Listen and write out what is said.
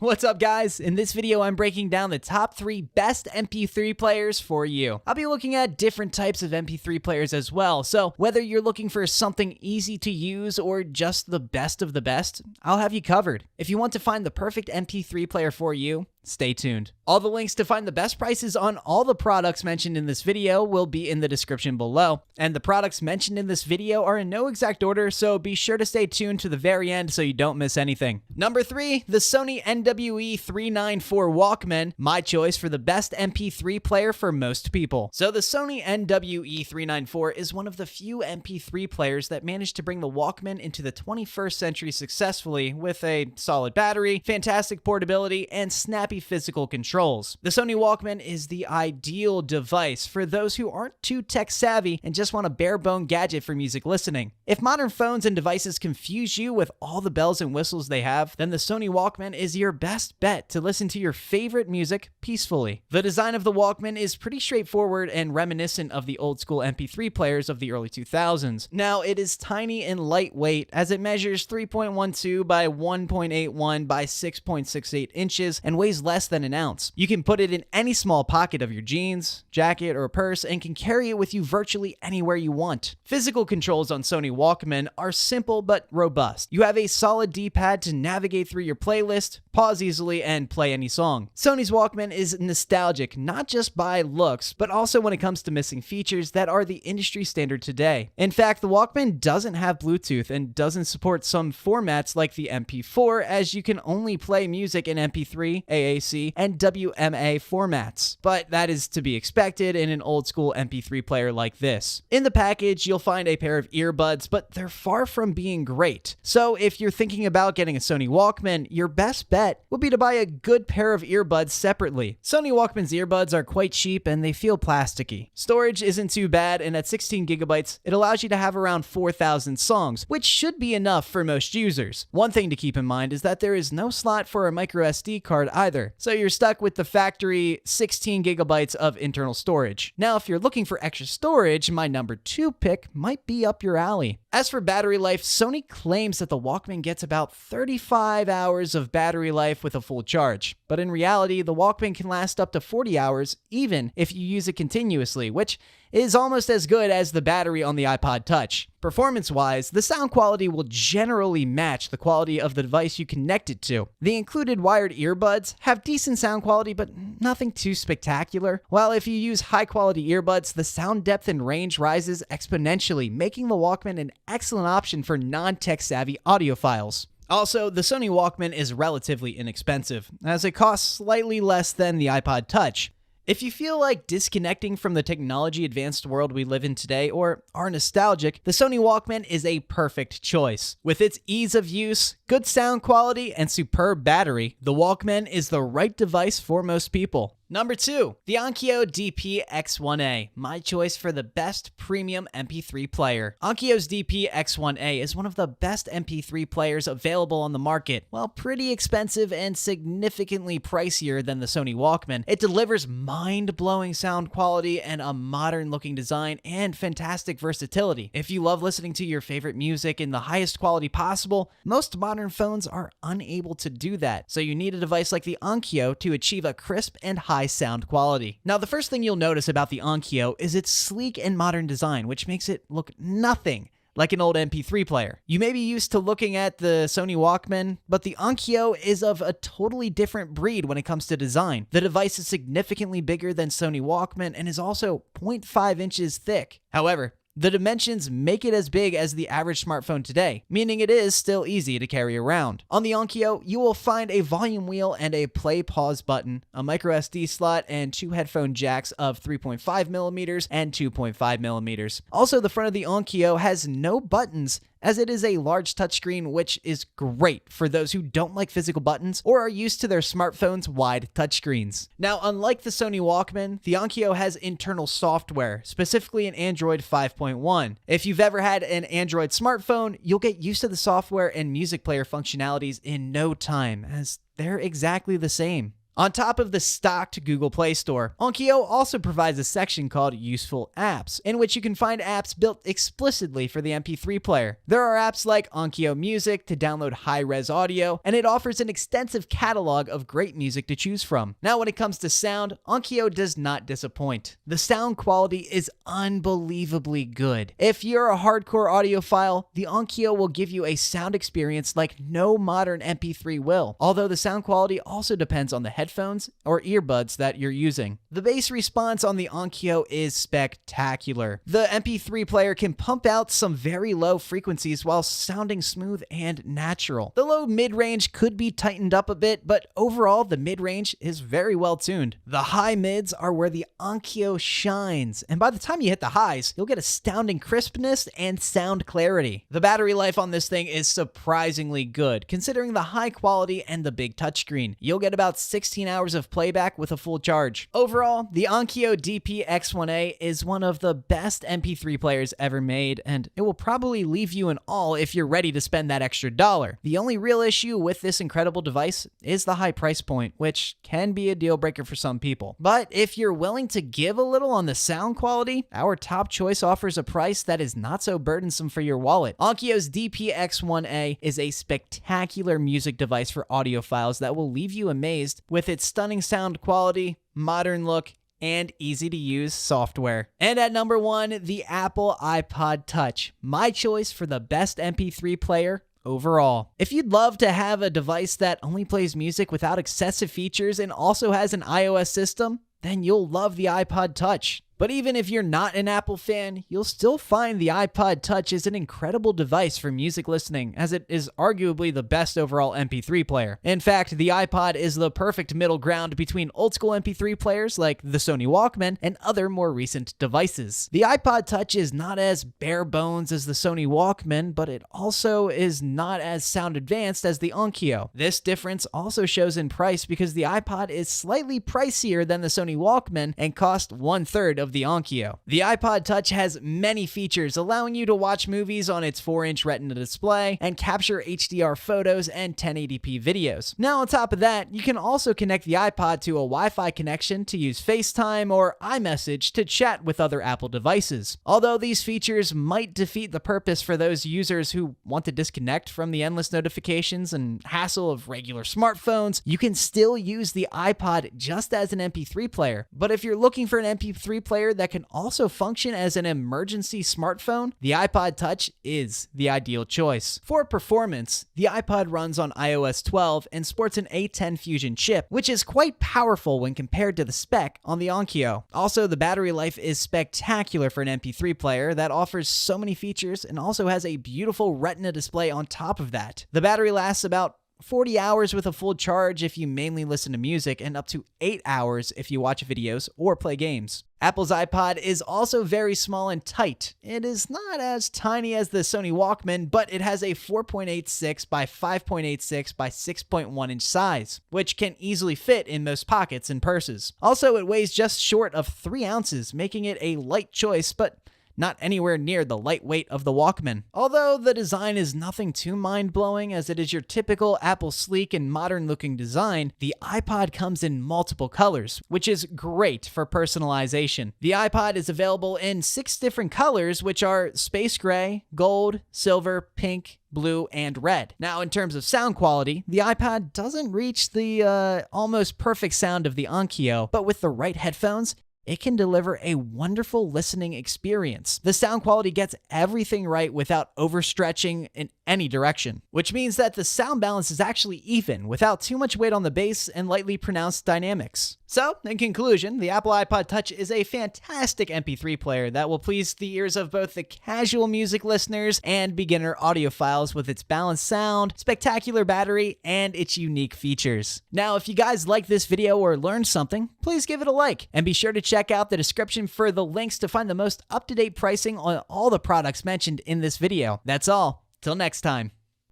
What's up, guys? In this video, I'm breaking down the top 3 best MP3 players for you. I'll be looking at different types of MP3 players as well, so whether you're looking for something easy to use or just the best of the best, I'll have you covered. If you want to find the perfect MP3 player for you, stay tuned. All the links to find the best prices on all the products mentioned in this video will be in the description below. And the products mentioned in this video are in no exact order, so be sure to stay tuned to the very end so you don't miss anything. Number 3, the Sony NWE394 Walkman, my choice for the best MP3 player for most people. So the Sony NWE394 is one of the few MP3 players that managed to bring the Walkman into the 21st century successfully with a solid battery, fantastic portability, and snappy physical controls. The Sony Walkman is the ideal device for those who aren't too tech savvy and just want a bare-bone gadget for music listening. If modern phones and devices confuse you with all the bells and whistles they have, then the Sony Walkman is your best bet to listen to your favorite music peacefully. The design of the Walkman is pretty straightforward and reminiscent of the old-school MP3 players of the early 2000s. Now, it is tiny and lightweight as it measures 3.12 by 1.81 by 6.68 inches and weighs less than an ounce. You can put it in any small pocket of your jeans, jacket, or purse and can carry it with you virtually anywhere you want. Physical controls on Sony Walkman are simple but robust. You have a solid D-pad to navigate through your playlist, pause easily, and play any song. Sony's Walkman is nostalgic not just by looks, but also when it comes to missing features that are the industry standard today. In fact, the Walkman doesn't have Bluetooth and doesn't support some formats like the MP4, as you can only play music in MP3, AAC, and WMA formats. But that is to be expected in an old school MP3 player like this. In the package, you'll find a pair of earbuds, but they're far from being great. So if you're thinking about getting a Sony Walkman, your best bet would be to buy a good pair of earbuds separately. Sony Walkman's earbuds are quite cheap and they feel plasticky. Storage isn't too bad, and at 16 gigabytes, it allows you to have around 4,000 songs, which should be enough for most users. One thing to keep in mind is that there is no slot for a micro SD card either, so you're stuck with the factory 16 gigabytes of internal storage. Now, if you're looking for extra storage, my number 2 pick might be up your alley. As for battery life, Sony claims that the Walkman gets about 35 hours of battery life with a full charge, but in reality, the Walkman can last up to 40 hours even if you use it continuously, which is almost as good as the battery on the iPod Touch. Performance-wise, the sound quality will generally match the quality of the device you connect it to. The included wired earbuds have decent sound quality, but nothing too spectacular. While if you use high-quality earbuds, the sound depth and range rises exponentially, making the Walkman an excellent option for non-tech-savvy audiophiles. Also, the Sony Walkman is relatively inexpensive, as it costs slightly less than the iPod Touch. If you feel like disconnecting from the technology-advanced world we live in today or are nostalgic, the Sony Walkman is a perfect choice. With its ease of use, good sound quality, and superb battery, the Walkman is the right device for most people. Number 2, the Onkyo DP X1A, my choice for the best premium MP3 player. Onkyo's DP X1A is one of the best MP3 players available on the market. While pretty expensive and significantly pricier than the Sony Walkman, it delivers mind-blowing sound quality and a modern-looking design and fantastic versatility. If you love listening to your favorite music in the highest quality possible, most modern phones are unable to do that, so you need a device like the Onkyo to achieve a crisp and high sound quality. Now, the first thing you'll notice about the Onkyo is its sleek and modern design, which makes it look nothing like an old MP3 player. You may be used to looking at the Sony Walkman, but the Onkyo is of a totally different breed when it comes to design. The device is significantly bigger than Sony Walkman and is also 0.5 inches thick. However, the dimensions make it as big as the average smartphone today, meaning it is still easy to carry around. On the Onkyo, you will find a volume wheel and a play-pause button, a micro SD slot, and 2 headphone jacks of 3.5mm and 2.5mm. Also, the front of the Onkyo has no buttons, as it is a large touchscreen, which is great for those who don't like physical buttons or are used to their smartphone's wide touchscreens. Now, unlike the Sony Walkman, the Onkyo has internal software, specifically an Android 5.1. If you've ever had an Android smartphone, you'll get used to the software and music player functionalities in no time, as they're exactly the same. On top of the stocked Google Play Store, Onkyo also provides a section called Useful Apps, in which you can find apps built explicitly for the MP3 player. There are apps like Onkyo Music to download high-res audio, and it offers an extensive catalog of great music to choose from. Now, when it comes to sound, Onkyo does not disappoint. The sound quality is unbelievably good. If you're a hardcore audiophile, the Onkyo will give you a sound experience like no modern MP3 will, although the sound quality also depends on the headphones or earbuds that you're using. The bass response on the Onkyo is spectacular. The MP3 player can pump out some very low frequencies while sounding smooth and natural. The low mid-range could be tightened up a bit, but overall the mid-range is very well tuned. The high mids are where the Onkyo shines, and by the time you hit the highs, you'll get astounding crispness and sound clarity. The battery life on this thing is surprisingly good, considering the high quality and the big touchscreen. You'll get about 16 hours of playback with a full charge. Overall, the Onkyo DP X1A is one of the best MP3 players ever made, and it will probably leave you in awe if you're ready to spend that extra dollar. The only real issue with this incredible device is the high price point, which can be a deal breaker for some people. But if you're willing to give a little on the sound quality, our top choice offers a price that is not so burdensome for your wallet. Onkyo's DP X1A is a spectacular music device for audiophiles that will leave you amazed with its stunning sound quality, modern look, and easy-to-use software. And at number 1, the Apple iPod Touch, my choice for the best MP3 player overall. If you'd love to have a device that only plays music without excessive features and also has an iOS system, then you'll love the iPod Touch. But even if you're not an Apple fan, you'll still find the iPod Touch is an incredible device for music listening, as it is arguably the best overall MP3 player. In fact, the iPod is the perfect middle ground between old school MP3 players like the Sony Walkman and other more recent devices. The iPod Touch is not as bare bones as the Sony Walkman, but it also is not as sound advanced as the Onkyo. This difference also shows in price because the iPod is slightly pricier than the Sony Walkman and costs 1/3 of the Onkyo. The iPod Touch has many features, allowing you to watch movies on its 4-inch Retina display and capture HDR photos and 1080p videos. Now, on top of that, you can also connect the iPod to a Wi-Fi connection to use FaceTime or iMessage to chat with other Apple devices. Although these features might defeat the purpose for those users who want to disconnect from the endless notifications and hassle of regular smartphones, you can still use the iPod just as an MP3 player. But if you're looking for an MP3 player that can also function as an emergency smartphone, the iPod Touch is the ideal choice. For performance, the iPod runs on iOS 12 and sports an A10 Fusion chip, which is quite powerful when compared to the spec on the Onkyo. Also, the battery life is spectacular for an MP3 player that offers so many features and also has a beautiful Retina display on top of that. The battery lasts about 40 hours with a full charge if you mainly listen to music, and up to 8 hours if you watch videos or play games. Apple's iPod is also very small and tight. It is not as tiny as the Sony Walkman, but it has a 4.86 by 5.86 by 6.1 inch size, which can easily fit in most pockets and purses. Also, it weighs just short of 3 ounces, making it a light choice, but not anywhere near the lightweight of the Walkman. Although the design is nothing too mind-blowing, as it is your typical Apple sleek and modern-looking design, the iPod comes in multiple colors, which is great for personalization. The iPod is available in 6 different colors, which are space gray, gold, silver, pink, blue, and red. Now, in terms of sound quality, the iPod doesn't reach the almost perfect sound of the Onkyo, but with the right headphones, it can deliver a wonderful listening experience. The sound quality gets everything right without overstretching in any direction, which means that the sound balance is actually even without too much weight on the bass and lightly pronounced dynamics. So, in conclusion, the Apple iPod Touch is a fantastic MP3 player that will please the ears of both the casual music listeners and beginner audiophiles with its balanced sound, spectacular battery, and its unique features. Now, if you guys like this video or learned something, please give it a like, and be sure to check out the description for the links to find the most up-to-date pricing on all the products mentioned in this video. That's all. Till next time.